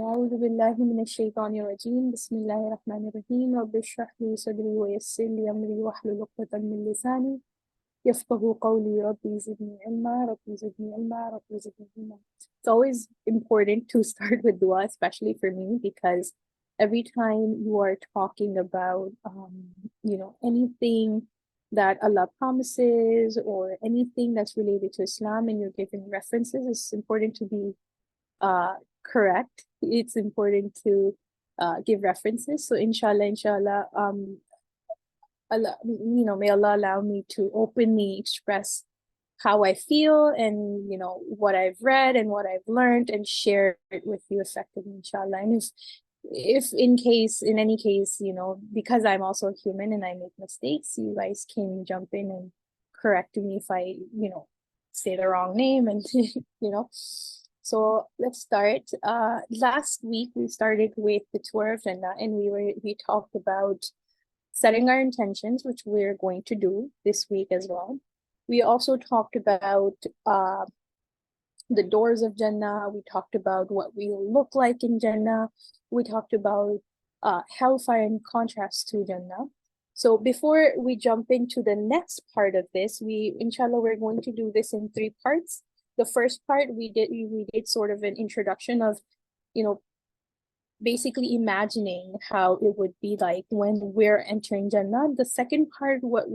أعوذ بالله من الشيطان الرجيم بسم الله الرحمن الرحيم رب اشرح لي صدري ويسر لي أمري واحلل عقدة من لساني يفقهوا قولي ربي زدني علما ربي زدني علما ربي زدني علما. It's always important to start with dua, especially for me, because every time you are talking about anything that Allah promises or anything that's related to Islam and you're giving references, it's important to be correct. It's important to give references. So inshallah, Allah, may Allah allow me to openly express how I feel and what I've read and what I've learned and share it with you effectively, inshallah. And if in any case, because I'm also human and I make mistakes, you guys can jump in and correct me if I, say the wrong name and So let's start. Last week we started with the tour of Jannah and we talked about setting our intentions, which we're going to do this week as well. We also talked about the doors of Jannah. We talked about what we will look like in Jannah. We talked about hellfire in contrast to Jannah. So before we jump into the next part of this, inshallah, we're going to do this in 3 parts. The first part we did sort of an introduction of, basically imagining how it would be like when we're entering Jannah. The second part, what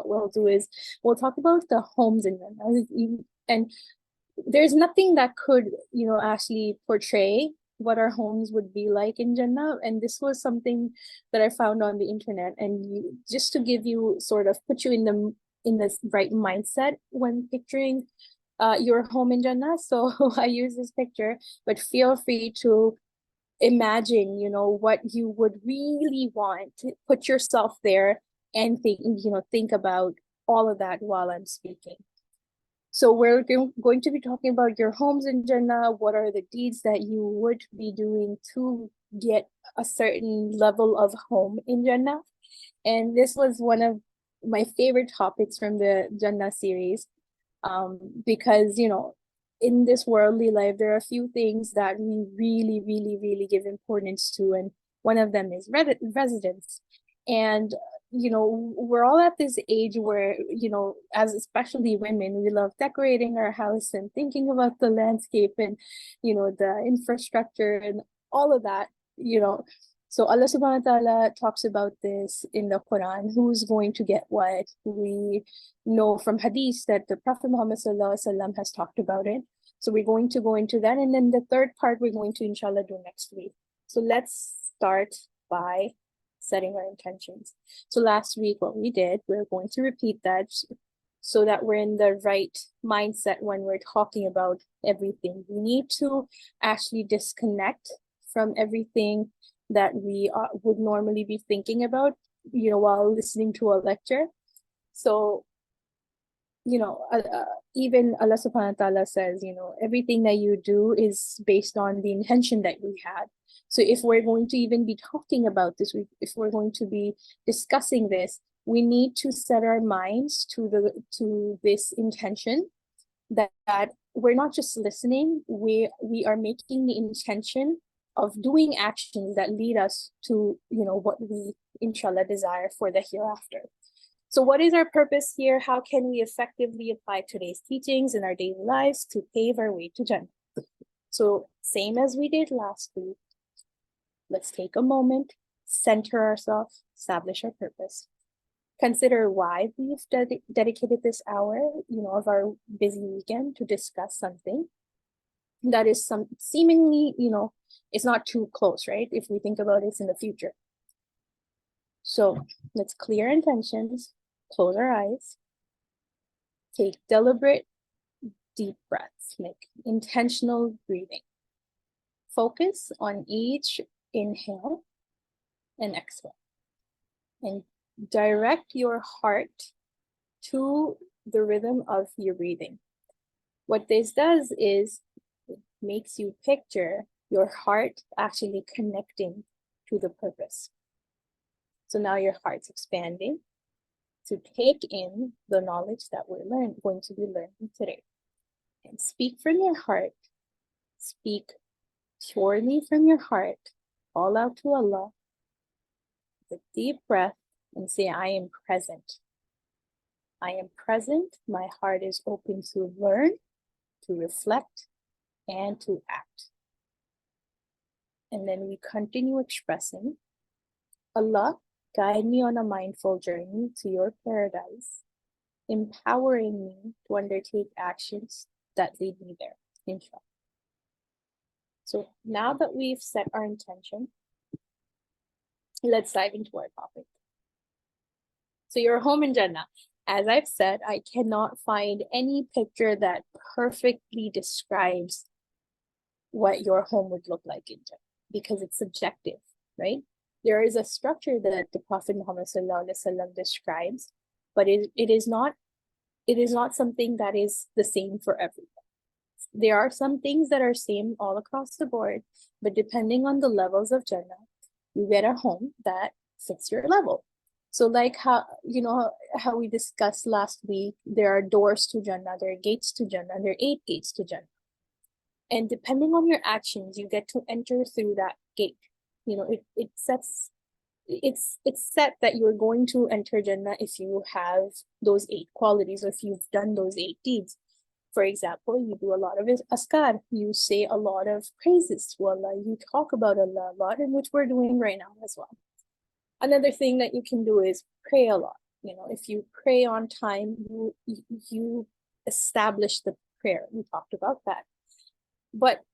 we'll do is we'll talk about the homes in Jannah, and there's nothing that could, actually portray what our homes would be like in Jannah. And this was something that I found on the internet, and just to give you sort of put you in this right mindset when picturing your home in Jannah. So I use this picture, but feel free to imagine, what you would really want. Put yourself there and think about all of that while I'm speaking. So we're going to be talking about your homes in Jannah. What are the deeds that you would be doing to get a certain level of home in Jannah? And this was one of my favorite topics from the Jannah series, because in this worldly life there are a few things that we really really really give importance to, and one of them is residence. And we're all at this age where, as especially women, we love decorating our house and thinking about the landscape and the infrastructure and all of that. So Allah subhanahu wa ta'ala talks about this in the Quran, who's going to get what. We know from hadith that the Prophet Muhammad sallallahu alaihi wasallam has talked about it. So we're going to go into that. And then the third part we're going to inshallah do next week. So let's start by setting our intentions. So last week what we did, we're going to repeat that so that we're in the right mindset when we're talking about everything. We need to actually disconnect from everything that we would normally be thinking about, while listening to a lecture. So, even Allah subhanahu wa ta'ala says, everything that you do is based on the intention that we had. So if we're going to even be talking about this, if we're going to be discussing this, we need to set our minds to this intention, that we're not just listening, we are making the intention of doing actions that lead us to, what we inshallah desire for the hereafter. So what is our purpose here? How can we effectively apply today's teachings in our daily lives to pave our way to Jannah? So same as we did last week, let's take a moment, center ourselves, establish our purpose. Consider why we've dedicated this hour, of our busy weekend to discuss something that is seemingly, it's not too close, right? If we think about it in the future. So let's clear intentions, close our eyes, take deliberate, deep breaths, like intentional breathing. Focus on each inhale and exhale, and direct your heart to the rhythm of your breathing. What this does is it makes you picture your heart actually connecting to the purpose. So now your heart's expanding to take in the knowledge that we're going to be learning today. And speak from your heart. Speak purely from your heart, call out to Allah, with a deep breath, and say, I am present. I am present. My heart is open to learn, to reflect, and to act. And then we continue expressing, Allah, guide me on a mindful journey to your paradise, empowering me to undertake actions that lead me there, inshallah. So now that we've set our intention, let's dive into our topic. So your home in Jannah. As I've said, I cannot find any picture that perfectly describes what your home would look like in Jannah, because it's subjective, right? There is a structure that the Prophet Muhammad ﷺ describes, but it is not something that is the same for everyone. There are some things that are same all across the board, but depending on the levels of Jannah, you get a home that fits your level. So like how we discussed last week, there are doors to Jannah, there are gates to Jannah, there are 8 gates to Jannah. And depending on your actions, you get to enter through that gate. It's set that you're going to enter Jannah if you have those 8 qualities, or if you've done those 8 deeds. For example, you do a lot of askar, you say a lot of praises to Allah, you talk about Allah a lot, and which we're doing right now as well. Another thing that you can do is pray a lot. If you pray on time, you establish the prayer. We talked about that. But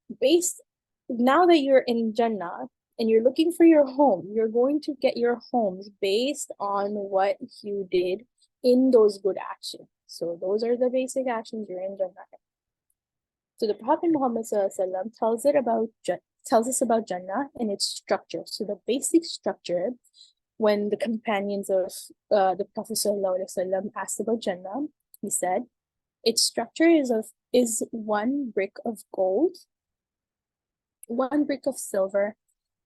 now that you're in Jannah and you're looking for your home, you're going to get your homes based on what you did in those good actions. So those are the basic actions you're in Jannah. So the Prophet Muhammad ﷺ tells us about Jannah and its structure. So the basic structure, when the companions of the Prophet ﷺ asked about Jannah, he said, its structure is 1 brick of gold, 1 brick of silver,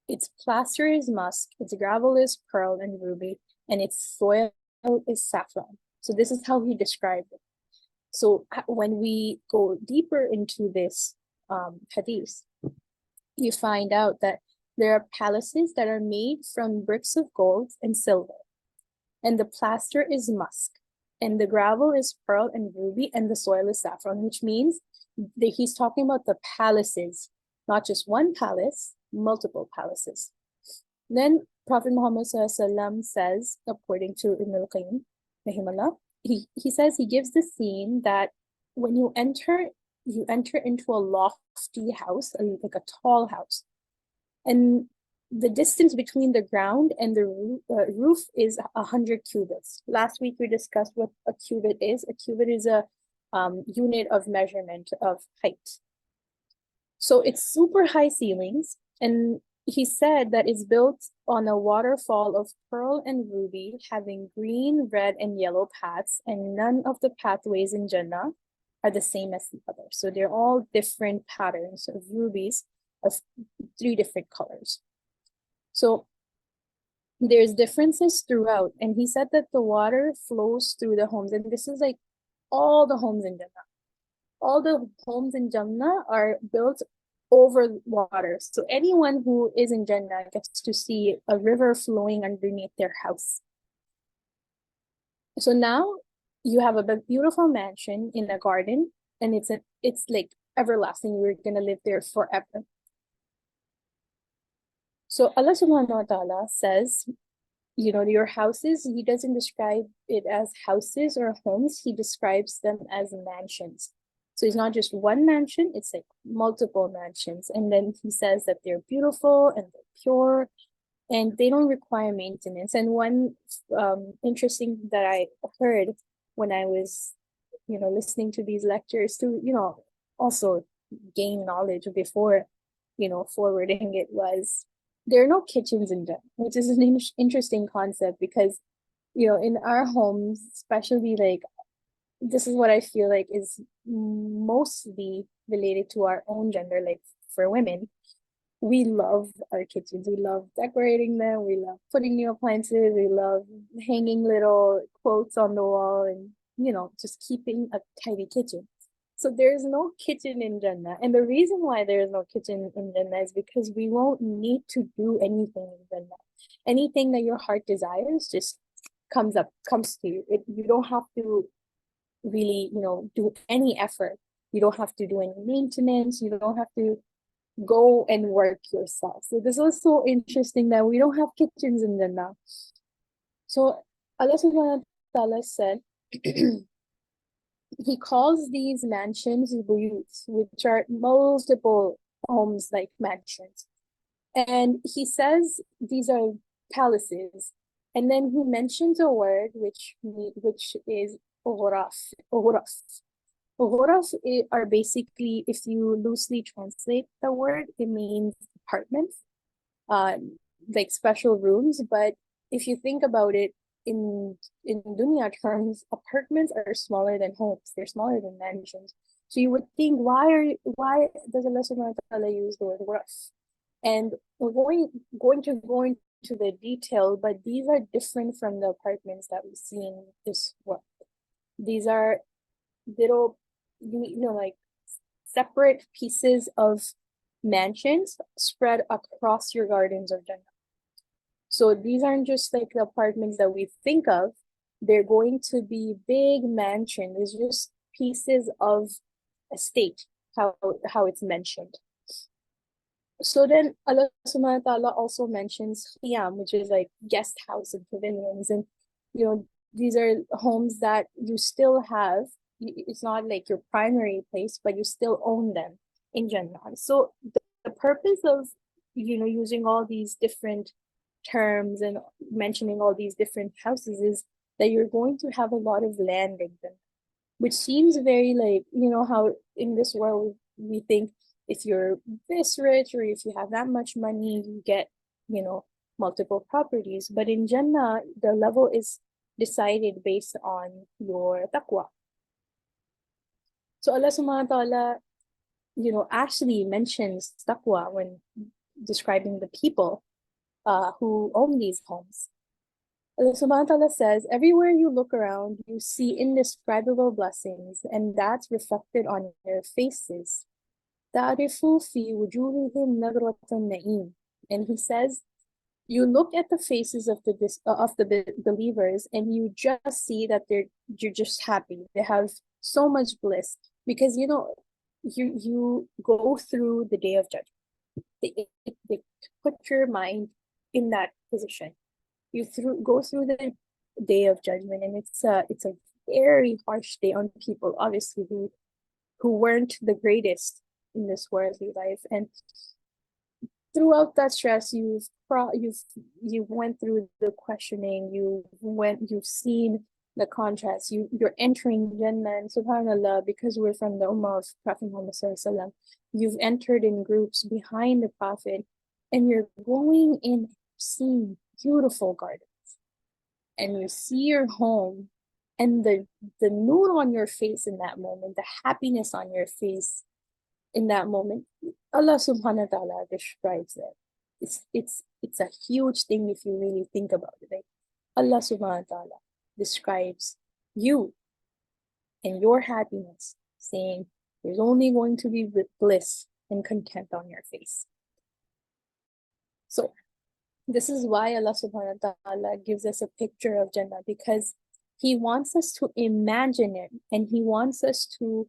its plaster is musk, its gravel is pearl and ruby, and its soil is saffron. So this is how he described it. So when we go deeper into this hadith, you find out that there are palaces that are made from bricks of gold and silver, and the plaster is musk, and the gravel is pearl and ruby, and the soil is saffron, which means that he's talking about the palaces, not just one palace, multiple palaces. Then Prophet Muhammad ﷺ says, according to Ibn al-Qayyim, rahimahullah, he says, he gives the scene that when you enter into a lofty house, like a tall house, and the distance between the ground and the roof is 100 cubits. Last week we discussed what a cubit is. A cubit is a unit of measurement of height. So it's super high ceilings, and he said that it's built on a waterfall of pearl and ruby, having green, red, and yellow paths, and none of the pathways in Jannah are the same as the other. So they're all different patterns of rubies of 3 different colors. So there's differences throughout, and he said that the water flows through the homes, and this is like all the homes in Jannah. All the homes in Jannah are built over water. So anyone who is in Jannah gets to see a river flowing underneath their house. So now you have a beautiful mansion in a garden, and it's like everlasting. You're gonna live there forever. So Allah subhanahu wa ta'ala says, your houses, he doesn't describe it as houses or homes, he describes them as mansions. So it's not just one mansion, it's like multiple mansions. And then he says that they're beautiful and they're pure and they don't require maintenance. And one interesting that I heard when I was, listening to these lectures to, also gain knowledge before, forwarding it, was there are no kitchens in Jannah, which is an interesting concept because, in our homes, especially like, this is what I feel like is mostly related to our own gender. Like for women, we love our kitchens. We love decorating them. We love putting new appliances. We love hanging little quotes on the wall and, just keeping a tidy kitchen. So there's no kitchen in Jannah. And the reason why there is no kitchen in Jannah is because we won't need to do anything in Jannah. Anything that your heart desires just comes to you. You don't have to really, do any effort. You don't have to do any maintenance. You don't have to go and work yourself. So this was so interesting that we don't have kitchens in Jannah. So Allah subhanahu wa ta'ala said, he calls these mansions buyuts, which are multiple homes like mansions. And he says these are palaces. And then he mentions a word which is ghuraf. Ghuraf are basically, if you loosely translate the word, it means apartments, like special rooms. But if you think about it, in dunya terms, apartments are smaller than homes. They're smaller than mansions. So you would think, why does Allah subhanahu wa ta'ala use the word ghuraf? And we're going to go into the detail, but these are different from the apartments that we see in this world. These are little, like separate pieces of mansions spread across your gardens of Jannah. So these aren't just like the apartments that we think of. They're going to be big mansions. It's just pieces of a state, how it's mentioned. So then Allah subhanahu wa ta'ala also mentions khiyam, which is like guest house and pavilions. And these are homes that you still have. It's not like your primary place, but you still own them in Jannah. So the purpose of using all these different terms and mentioning all these different houses is that you're going to have a lot of land in them, which seems very like, how in this world we think if you're this rich or if you have that much money, you get, multiple properties. But in Jannah, the level is decided based on your taqwa. So Allah subhanahu wa ta'ala, actually mentions taqwa when describing the people who own these homes. Allah subhanahu wa ta'ala says, everywhere you look around, you see indescribable blessings, and that's reflected on their faces. تَعْرِفُ فِي وُجُوهِهِمْ نَظْرَةَ النَّعِيمِ. And he says, you look at the faces of the believers, and you just see that you're just happy. They have so much bliss because you go through the day of judgment. They put your mind in that position. You go through the day of judgment, and it's a very harsh day on people, obviously, who weren't the greatest in this worldly life. And throughout that stress, you went through the questioning, you've seen the contrast. You're entering Jannah, and subhanallah, because we're from the ummah of Prophet Muhammad sallallahu alaihi wasallam, you've entered in groups behind the Prophet, and you're going in seeing beautiful gardens, and you see your home, and the noor on your face in that moment, the happiness on your face in that moment, Allah subhanahu wa ta'ala describes it. It's a huge thing if you really think about it. Like Allah subhanahu wa ta'ala describes you and your happiness, saying there's only going to be bliss and content on your face. So this is why Allah subhanahu wa ta'ala gives us a picture of Jannah, because he wants us to imagine it, and he wants us to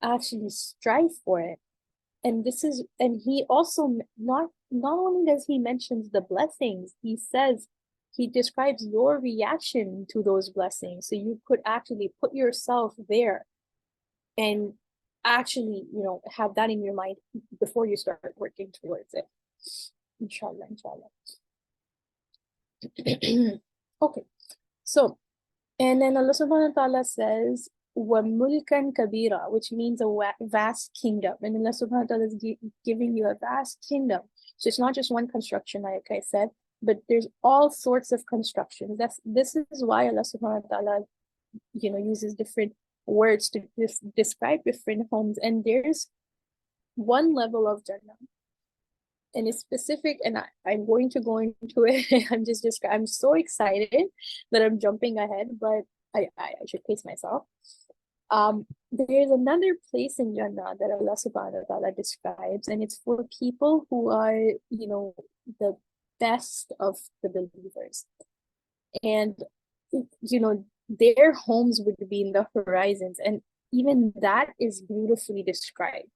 actually strive for it. And he also not only does he mentions the blessings, he describes your reaction to those blessings. So you could actually put yourself there and actually, have that in your mind before you start working towards it. Inshallah. Okay. So, and then Allah subhanahu wa ta'ala says, وَمُلْكًا كَبِيرًا, which means a vast kingdom. And Allah subhanahu wa ta'ala is giving you a vast kingdom. So it's not just one construction, like I said, but there's all sorts of constructions. This is why Allah subhanahu wa ta'ala, uses different words to describe different homes. And there's one level of Jannah, and it's specific, and I'm going to go into it. I'm so excited that I'm jumping ahead, but I should pace myself. There's another place in Jannah that Allah subhanahu wa ta'ala describes, and it's for people who are, the best of the believers. And, their homes would be in the horizons, and even that is beautifully described.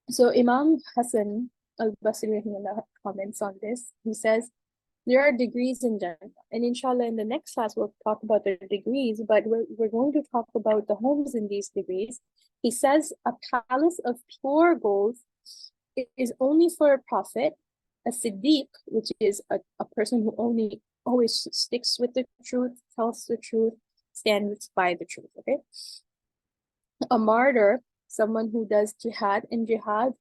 So Imam Hassan al-Basri comments on this. He says, there are degrees in Jannah. And inshallah, in the next class, we'll talk about the degrees, but we're going to talk about the homes in these degrees. He says, a palace of pure gold is only for a prophet, a Siddiq, which is a person who always sticks with the truth, tells the truth, stands by the truth, okay? A martyr, someone who does jihad, and jihad,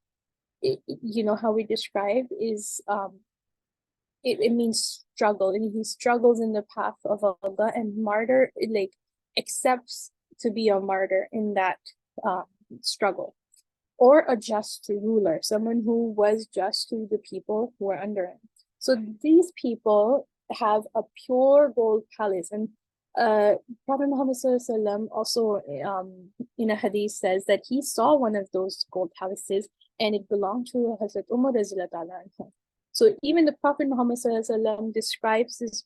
how we describe is it means struggle, and he struggles in the path of Allah, and martyr, it accepts to be a martyr in that struggle. Or a just ruler, someone who was just to the people who are under him. So these people have a pure gold palace, and Prophet Muhammad also in a hadith says that he saw one of those gold palaces, and it belonged to Hazrat Umar Razila Ta'ala anha. So even the Prophet Muhammad describes this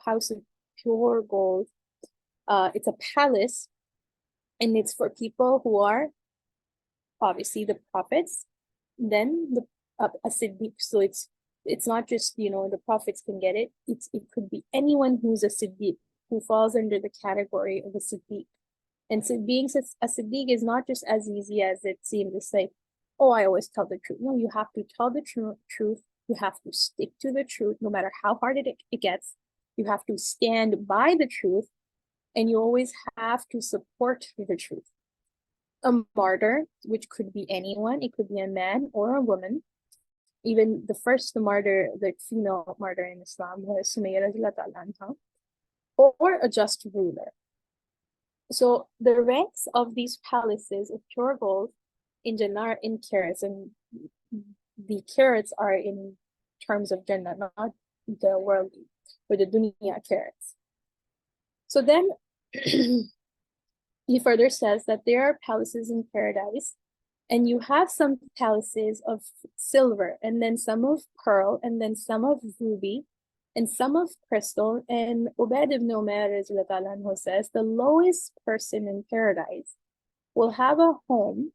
house of pure gold. It's a palace, and it's for people who are obviously the prophets, then a Siddiq. So it's not just, the prophets can get it. It could be anyone who's a Siddiq, who falls under the category of a Siddiq. And so being a Siddiq is not just as easy as it seems. It's like, oh, I always tell the truth. No, you have to tell the truth. You have to stick to the truth, no matter how hard it gets. You have to stand by the truth, and you always have to support the truth. A martyr, which could be anyone, it could be a man or a woman. Even the first martyr, the female martyr in Islam, was Sumayya anha, or a just ruler. So the ranks of these palaces of pure gold in Jannah are in carats, and the carats are in terms of Jannah, not the worldly or the dunya carats. So then he further says that there are palaces in paradise, and you have some palaces of silver, and then some of pearl, and then some of ruby, and some of crystal. And Ubayd ibn Umar says the lowest person in paradise will have a home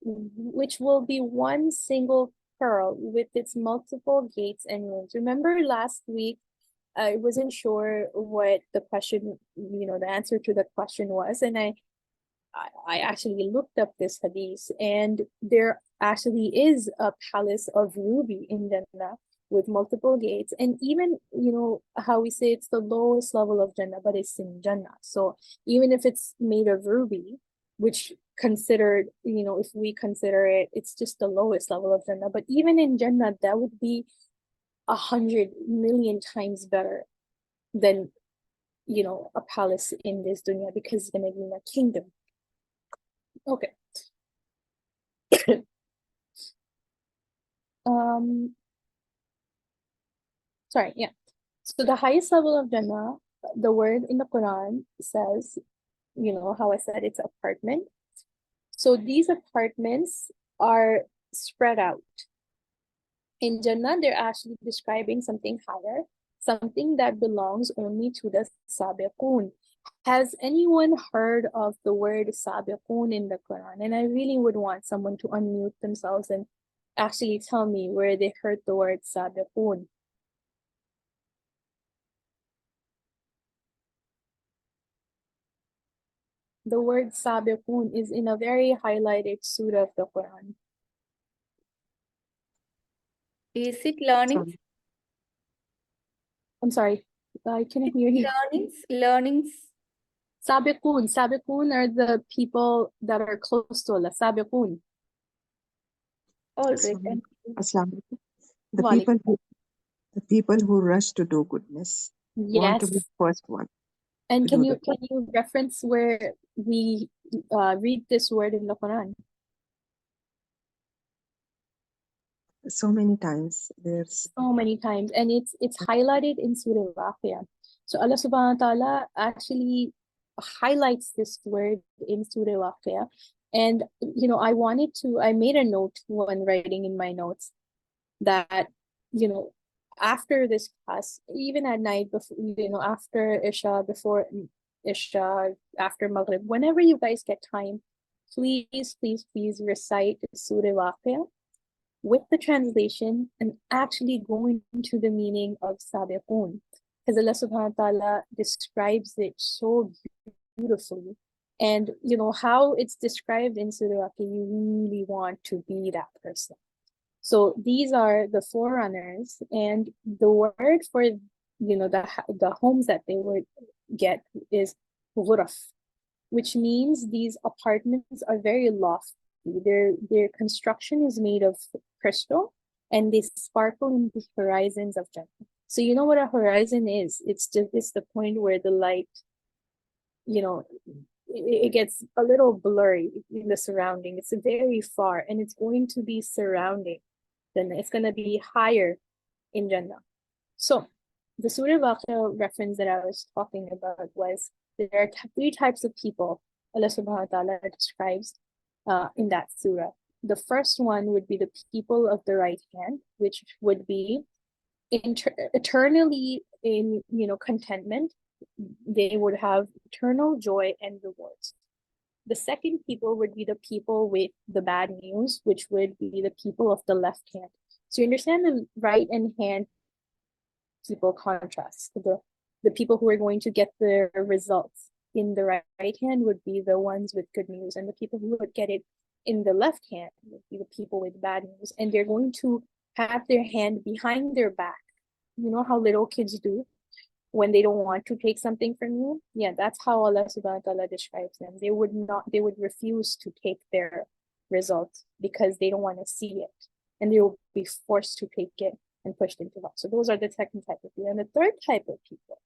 which will be one single pearl with its multiple gates and rooms. Remember last week, I wasn't sure what the question, the answer to the question was, and I actually looked up this hadith, and there actually is a palace of ruby in Jannah with multiple gates. And even, how we say it's the lowest level of Jannah, but it's in Jannah. So even if it's made of ruby, which considered, if we consider it, it's just the lowest level of Jannah. But even in Jannah, that would be 100 million times better than, a palace in this dunya, because it's going to be in a kingdom. Okay. Sorry, yeah. So the highest level of Jannah, the word in the Quran says, how I said it's apartment. So these apartments are spread out. In Jannah, they're actually describing something higher, something that belongs only to the Sabiqun. Has anyone heard of the word Sabiqun in the Quran? And I really would want someone to unmute themselves and actually tell me where they heard the word Sabiqun. The word Sabiqun is in a very highlighted surah of the Quran. Is it learning? I'm sorry, I cannot hear you. Learnings. Sabiqun are the people that are close to Allah. Sabiqun. All right. The people who rush to do goodness. Yes. Want to be the first one. And can you reference where we read this word in the Quran? So many times. There's so many times, and it's highlighted in Surah Al-Waqi'ah. So Allah subhanahu wa ta'ala actually highlights this word in Surah Waqia. And, I made a note when writing in my notes that, after this class, even at night, before, after Isha, before Isha, after Maghrib, whenever you guys get time, please, please, please recite Surah Waqia with the translation and actually go into the meaning of Sabiqun. Because Allah subhanahu wa ta'ala describes it so beautifully. And how it's described in Surah Waqia, you really want to be that person. So these are the forerunners, and the word for the homes that they would get is ghuraf, which means these apartments are very lofty. Their construction is made of crystal, and they sparkle in the horizons of Jannah. So you know what a horizon is? It's the point where the light, it gets a little blurry in the surrounding. It's very far, and it's going to be surrounding. Then it's going to be higher in Jannah. So the Surah Waqia reference that I was talking about was there are three types of people Allah subhanahu wa ta'ala describes in that surah. The first one would be the people of the right hand, which would be eternally in contentment. They would have eternal joy and rewards. The second people would be the people with the bad news, which would be the people of the left hand. So you understand the right and hand people contrast. The people who are going to get the results in the right hand would be the ones with good news, and the people who would get it in the left hand would be the people with bad news, and they're going to have their hand behind their back. You know how little kids do when they don't want to take something from you? Yeah, that's how Allah subhanahu wa ta'ala describes them. They would refuse to take their results because they don't want to see it, and they will be forced to take it and pushed into hell. So those are the second type of people. And the third type of people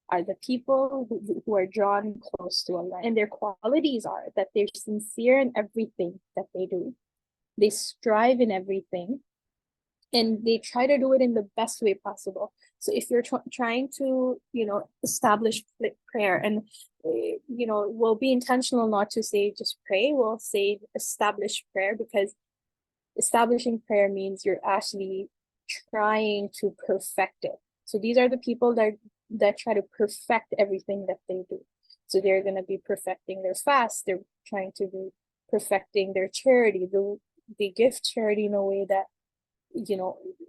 are the people who are drawn close to Allah, and their qualities are that they're sincere in everything that they do. They strive in everything, and they try to do it in the best way possible. So if you're trying to, establish prayer, and, we'll be intentional not to say just pray, we'll say establish prayer, because establishing prayer means you're actually trying to perfect it. So these are the people that try to perfect everything that they do. So they're going to be perfecting their fast. They're trying to be perfecting their charity. They give charity in a way that,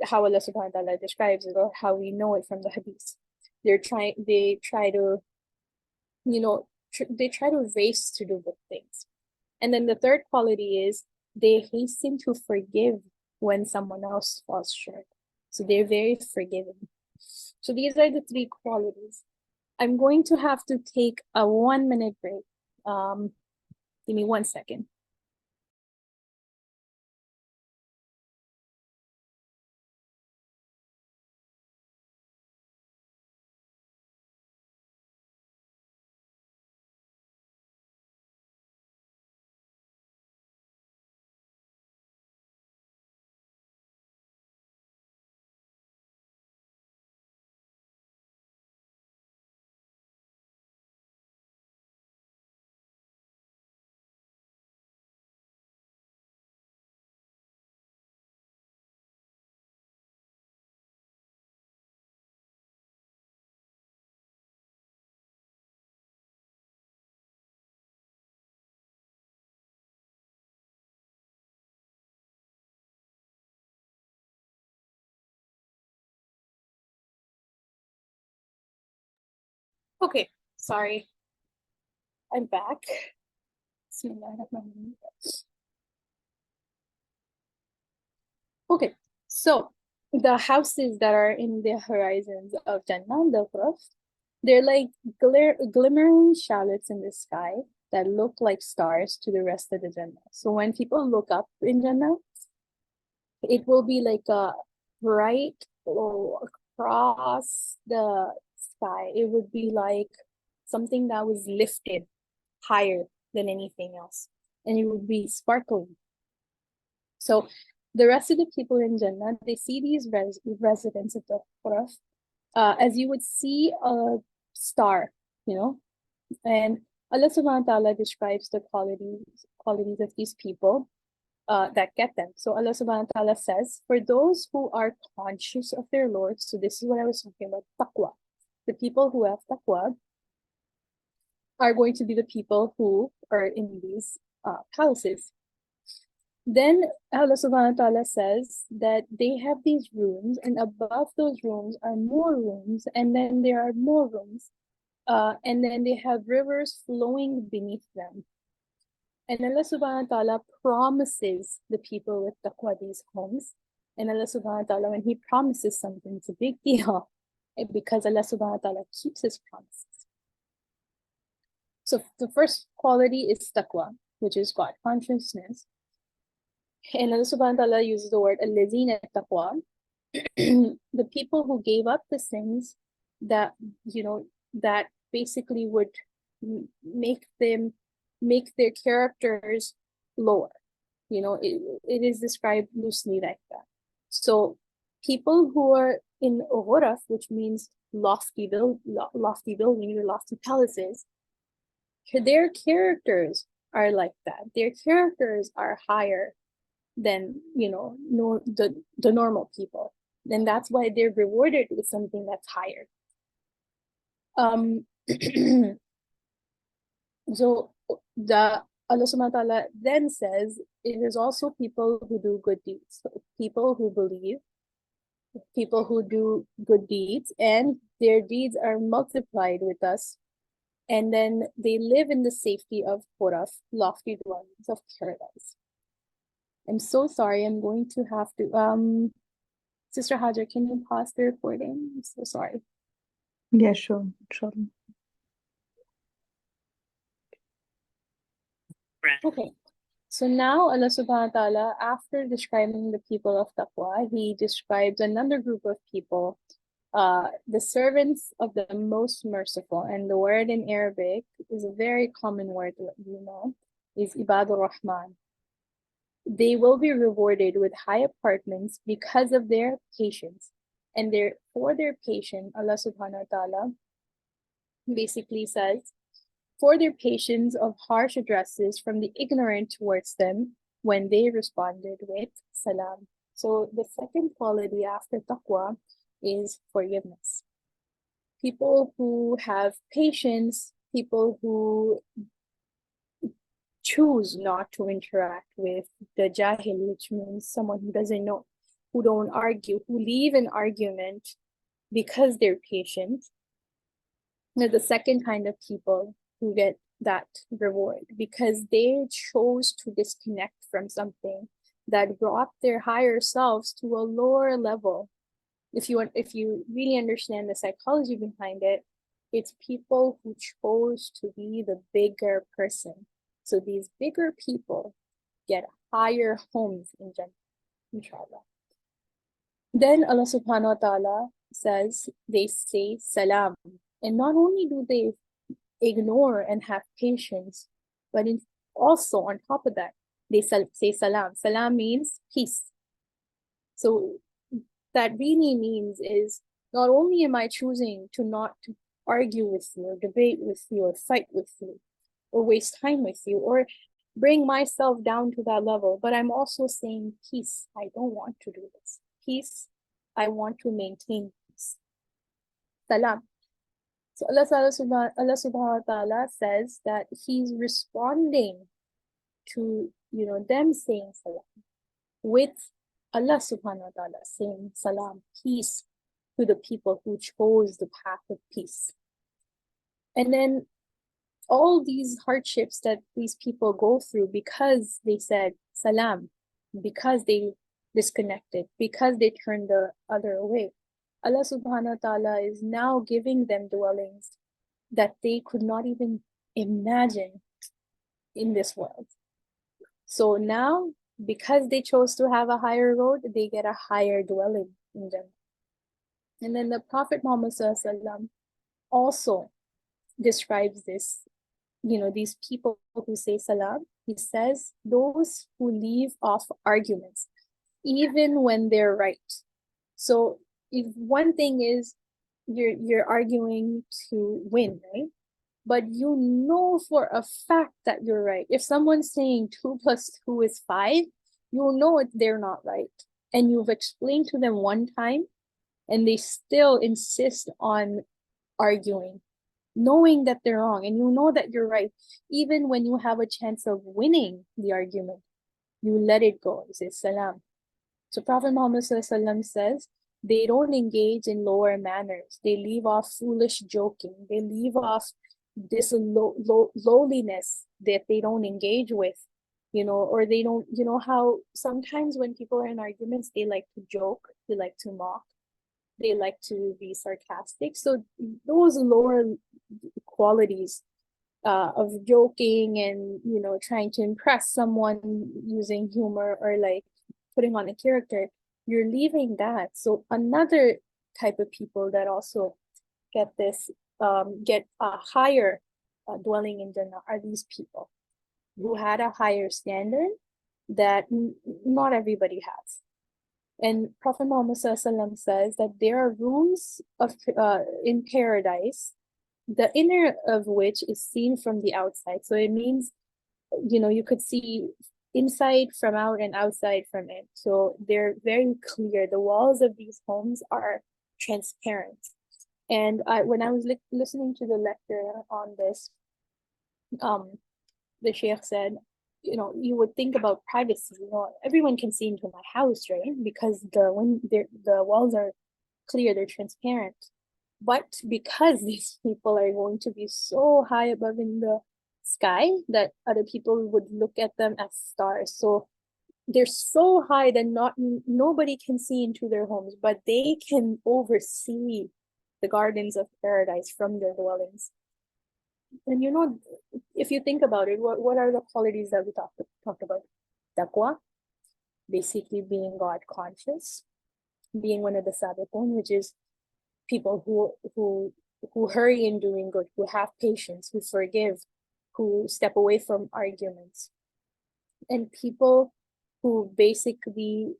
how Allah subhanahu wa ta'ala describes it, or how we know it from the hadith. They try to race to do good things. And then the third quality is they hasten to forgive when someone else falls short. So they're very forgiving. So these are the three qualities. I'm going to have to take a 1 minute break. Give me 1 second. Okay, sorry. I'm back. Okay, so the houses that are in the horizons of Jannah, the Ghuraf, they're like glimmering shallots in the sky that look like stars to the rest of the Jannah. So when people look up in Jannah, it will be like a bright glow across the sky. It would be like something that was lifted higher than anything else, and it would be sparkling. So the rest of the people in Jannah, they see these residents of the Ghuraf as you would see a star, And Allah subhanahu wa ta'ala describes the qualities of these people that get them. So Allah subhanahu wa ta'ala says, for those who are conscious of their Lord, so this is what I was talking about, taqwa. The people who have taqwa are going to be the people who are in these palaces. Then Allah subhanahu wa ta'ala says that they have these rooms, and above those rooms are more rooms, and then there are more rooms, and then they have rivers flowing beneath them. And Allah subhanahu wa ta'ala promises the people with taqwa these homes. And Allah subhanahu wa ta'ala, when He promises something, it's a big deal, because Allah subhanahu wa ta'ala keeps His promises. So the first quality is taqwa, which is God consciousness. And Allah subhanahu wa ta'ala uses the word al-lazina taqwa, the people who gave up the sins that, that basically would make their characters lower. It is described loosely like that. So people who are in ghuraf, which means lofty buildings or lofty palaces, their characters are like that. Their characters are higher than the normal people. Then that's why they're rewarded with something that's higher. So the Allah subhanahu wa ta'ala then says it is also people who do good deeds, so people who believe, people who do good deeds, and their deeds are multiplied with us, and then they live in the safety of ghuraf, lofty dwellings of paradise. I'm so sorry, I'm going to have to Sister Hajar, can you pause the recording? I'm so sorry. Yeah, sure. Inshallah. Okay, so now Allah subhanahu wa ta'ala, after describing the people of taqwa, He describes another group of people, the servants of the most merciful. And the word in Arabic is a very common word, is Ibadur Rahman. They will be rewarded with high apartments because of their patience. And for their patience, Allah subhanahu wa ta'ala basically says, for their patience of harsh addresses from the ignorant towards them when they responded with salam. So the second quality after taqwa is forgiveness. People who have patience, people who choose not to interact with the jahil, which means someone who doesn't know, who don't argue, who leave an argument because they're patient. They're the second kind of people who get that reward because they chose to disconnect from something that brought their higher selves to a lower level. If you really understand the psychology behind it, it's people who chose to be the bigger person. So these bigger people get higher homes in Jannah, inshallah. Then Allah subhanahu wa ta'ala says, they say salam. And not only do they ignore and have patience, but also on top of that, they say salam. Salam means peace. So that really means is not only am I choosing to not argue with you or debate with you or fight with you or waste time with you or bring myself down to that level, but I'm also saying peace. I don't want to do this. Peace. I want to maintain peace. Salam. So Allah subhanahu wa ta'ala says that He's responding to them saying salam with Allah subhanahu wa ta'ala saying salam, peace, to the people who chose the path of peace. And then all these hardships that these people go through because they said salam, because they disconnected, because they turned the other way, Allah subhanahu wa ta'ala is now giving them dwellings that they could not even imagine in this world. So now, because they chose to have a higher road, they get a higher dwelling in them. And then the Prophet Muhammad ﷺ also describes this, these people who say salam. He says, those who leave off arguments, even when they're right. So if one thing is you're arguing to win, right? but you know for a fact that you're right. If someone's saying 2 plus 2 is 5, you know they're not right. And you've explained to them one time, and they still insist on arguing, knowing that they're wrong, and you know that you're right. Even when you have a chance of winning the argument, you let it go. You say salam. So Prophet Muhammad ﷺ says, they don't engage in lower manners. They leave off foolish joking. They leave off this lowliness that they don't engage with, or they don't, how sometimes when people are in arguments, they like to joke, they like to mock, they like to be sarcastic. So those lower qualities of joking and, trying to impress someone using humor or like putting on a character, you're leaving that. So another type of people that also get a higher dwelling in Jannah are these people who had a higher standard that not everybody has. And Prophet Muhammad ﷺ says that there are rooms in paradise, the inner of which is seen from the outside. So it means, you could see inside from out and outside from it. So they're very clear. The walls of these homes are transparent. And when I was listening to the lecture on this, the sheikh said, you would think about privacy. Everyone can see into my house, right? Because the walls are clear, they're transparent. But because these people are going to be so high above in the sky that other people would look at them as stars. So they're so high that nobody can see into their homes, but they can oversee the gardens of paradise from their dwellings. And if you think about it, what are the qualities that we talked about? Taqwa, basically being God conscious, being one of the sabiqun, which is people who hurry in doing good, who have patience, who forgive, who step away from arguments, and people who basically,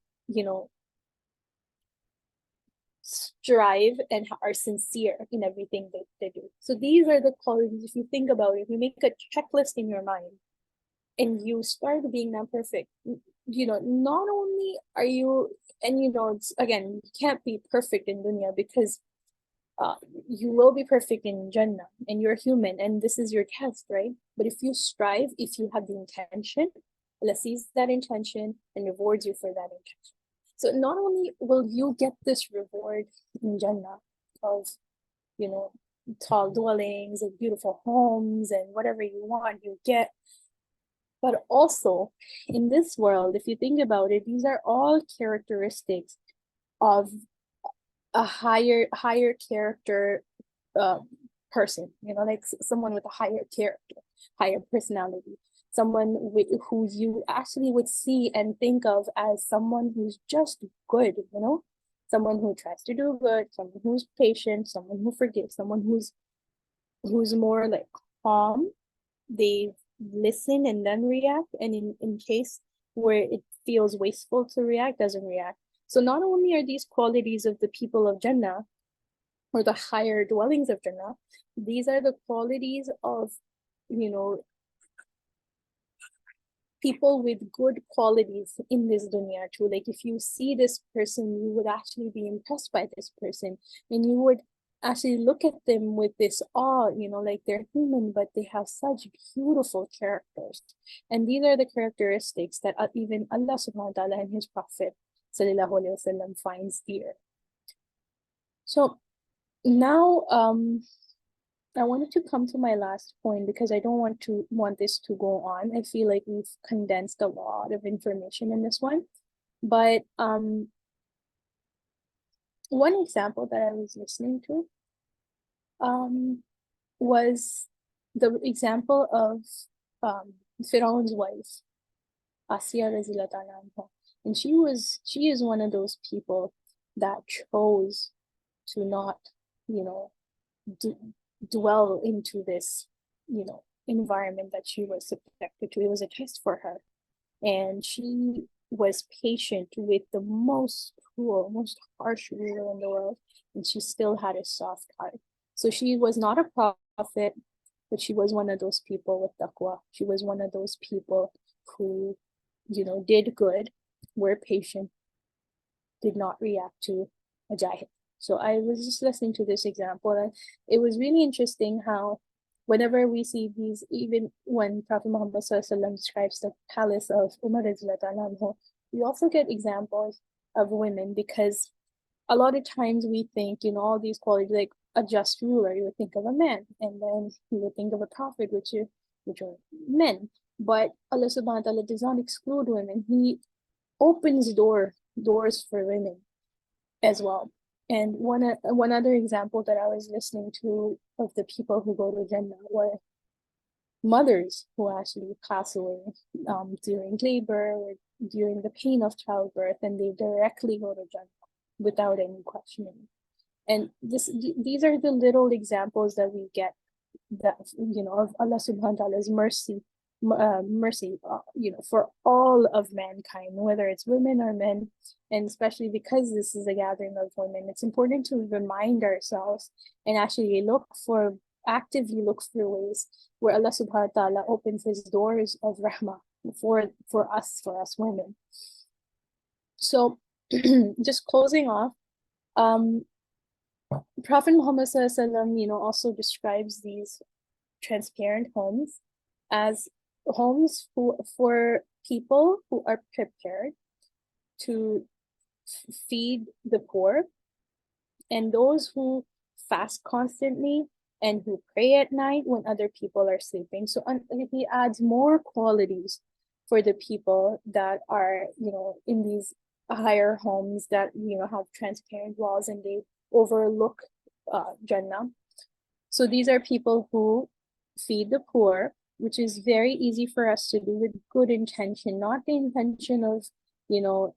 strive and are sincere in everything they do. So these are the qualities. If you think about it, if you make a checklist in your mind and you start being not perfect, not only are you, and it's, again, you can't be perfect in dunya because you will be perfect in Jannah, and you're human, and this is your test, right? But if you strive, if you have the intention, Allah sees that intention and rewards you for that intention. So not only will you get this reward in Jannah of, tall dwellings and beautiful homes and whatever you want, you get, but also in this world, if you think about it, these are all characteristics of a higher character person, like someone with a higher character, higher personality, someone who you actually would see and think of as someone who's just good, someone who tries to do good, someone who's patient, someone who forgives, someone who's more like calm. They listen and then react, and in case where it feels wasteful to react, doesn't react. So not only are these qualities of the people of Jannah, or the higher dwellings of Jannah, these are the qualities of, people with good qualities in this dunya too. Like if you see this person, you would actually be impressed by this person, and you would actually look at them with this awe, like they're human, but they have such beautiful characters. And these are the characteristics that even Allah subhanahu wa ta'ala and his Prophet sallallahu alaihi wasallam finds dear. So now I wanted to come to my last point because I don't want this to go on. I feel like we've condensed a lot of information in this one. But one example that I was listening to was the example of Firaun's wife, Asiya radhiyallahu anha. And she is one of those people that chose to not, dwell into this, environment that she was subjected to. It was a test for her. And she was patient with the most cruel, most harsh ruler in the world. And she still had a soft heart. So she was not a prophet. but she was one of those people with taqwa. She was one of those people who, did good, were patient, did not react to a jahil. So I was just listening to this example, and it was really interesting how whenever we see these, even when Prophet Muhammad describes the palace of Umar, we also get examples of women, because a lot of times we think, all these qualities, like a just ruler, you would think of a man, and then you would think of a prophet, which are men. But Allah subhanahu wa ta'ala does not exclude women. He opens doors for women as well. And one other example that I was listening to of the people who go to Jannah were mothers who actually pass away during labor or during the pain of childbirth, and they directly go to Jannah without any questioning. And these are the little examples that we get, that of Allah subhanahu wa ta'ala's mercy, for all of mankind, whether it's women or men. And especially because this is a gathering of women, it's important to remind ourselves and actually actively look for ways where Allah subhanahu wa ta'ala opens his doors of rahmah for us women. So just closing off, Prophet Muhammad also describes these transparent homes as homes for people who are prepared to feed the poor, and those who fast constantly and who pray at night when other people are sleeping. So he adds more qualities for the people that are, in these higher homes that, have transparent walls and they overlook Jannah. So these are people who feed the poor, which is very easy for us to do with good intention, not the intention of,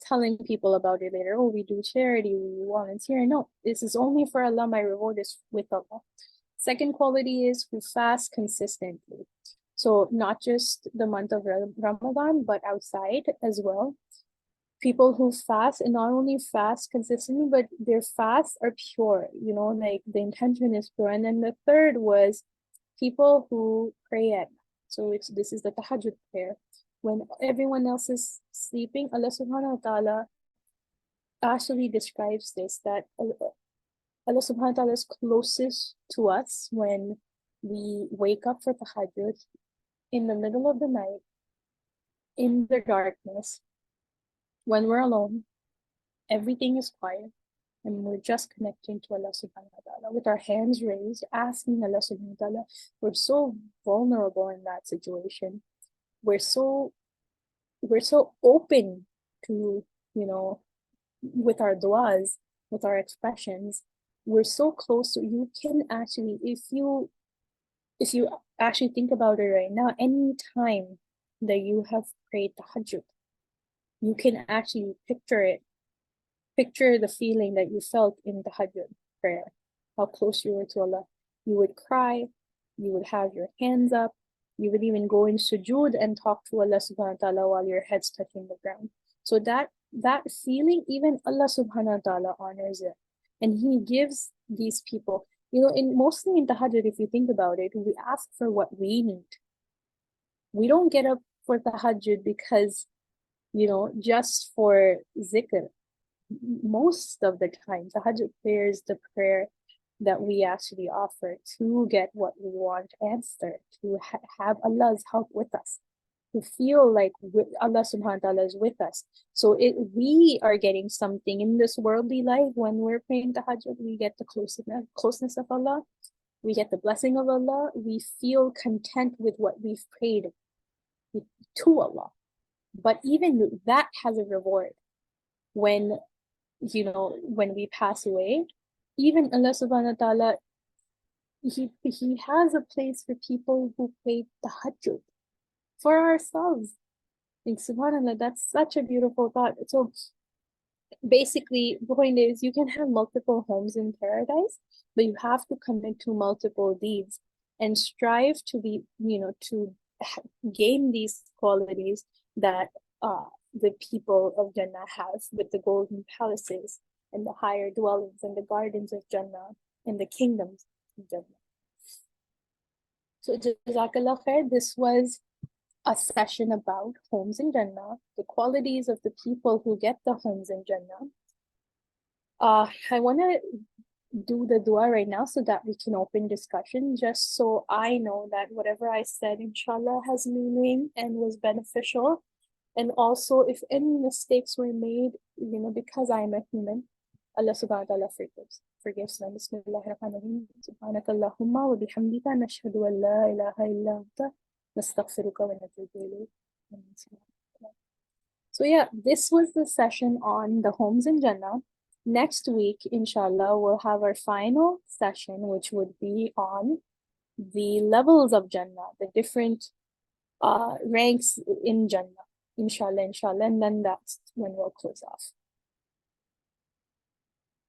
telling people about it later. Oh, we do charity, we volunteer. No, this is only for Allah. My reward is with Allah. Second quality is who fast consistently. So not just the month of Ramadan, but outside as well. People who fast, and not only fast consistently, but their fasts are pure, like the intention is pure. And then the third was people who pray at night. So this is the tahajjud prayer. When everyone else is sleeping, Allah subhanahu wa ta'ala actually describes this, that Allah subhanahu wa ta'ala is closest to us when we wake up for tahajjud in the middle of the night, in the darkness, when we're alone, everything is quiet, and we're just connecting to Allah subhanahu wa ta'ala with our hands raised, asking Allah subhanahu wa ta'ala. We're so vulnerable in that situation. We're so open to, with our du'as, with our expressions. We're so close to, you can actually, if you actually think about it right now, any time that you have prayed tahajjud, you can actually picture the feeling that you felt in the tahajjud prayer, how close you were to Allah. You would cry, you would have your hands up, you would even go in sujood and talk to Allah subhanahu wa ta'ala while your head's touching the ground. So that feeling, even Allah subhanahu wa ta'ala honors it. And he gives these people, mostly in tahajjud, if you think about it, we ask for what we need. We don't get up for tahajjud because, just for zikr. Most of the time, tahajjud prayer is the prayer that we actually offer to get what we want answered, to have Allah's help with us, to feel like Allah subhanahu wa ta'ala is with us. So we are getting something in this worldly life. When we're praying tahajjud, we get the closeness of Allah, we get the blessing of Allah, we feel content with what we've prayed to Allah. But even that has a reward. When we pass away, even Allah subhanahu wa ta'ala, he has a place for people who pray tahajjud for ourselves. Like, subhanAllah, that's such a beautiful thought. So basically, the point is, you can have multiple homes in paradise, but you have to commit to multiple deeds and strive to be, to gain these qualities that the people of Jannah have, with the golden palaces and the higher dwellings and the gardens of Jannah and the kingdoms of Jannah. So Jazakallah khair. This was a session about homes in Jannah, the qualities of the people who get the homes in Jannah. I want to do the dua right now so that we can open discussion, just so I know that whatever I said, inshallah, has meaning and was beneficial. And also, if any mistakes were made, because I am a human, Allah subhanahu wa ta'ala forgives them. Bismillahirrahmanirrahim. Subhanakallahumma wa bihamdika nashhadu an la ilaha illa anta nastaghfiruka wa natubu ilayk. So yeah, this was the session on the homes in Jannah. Next week, inshallah, we'll have our final session, which would be on the levels of Jannah, the different ranks in Jannah. Inshallah, and then that's when we'll close off.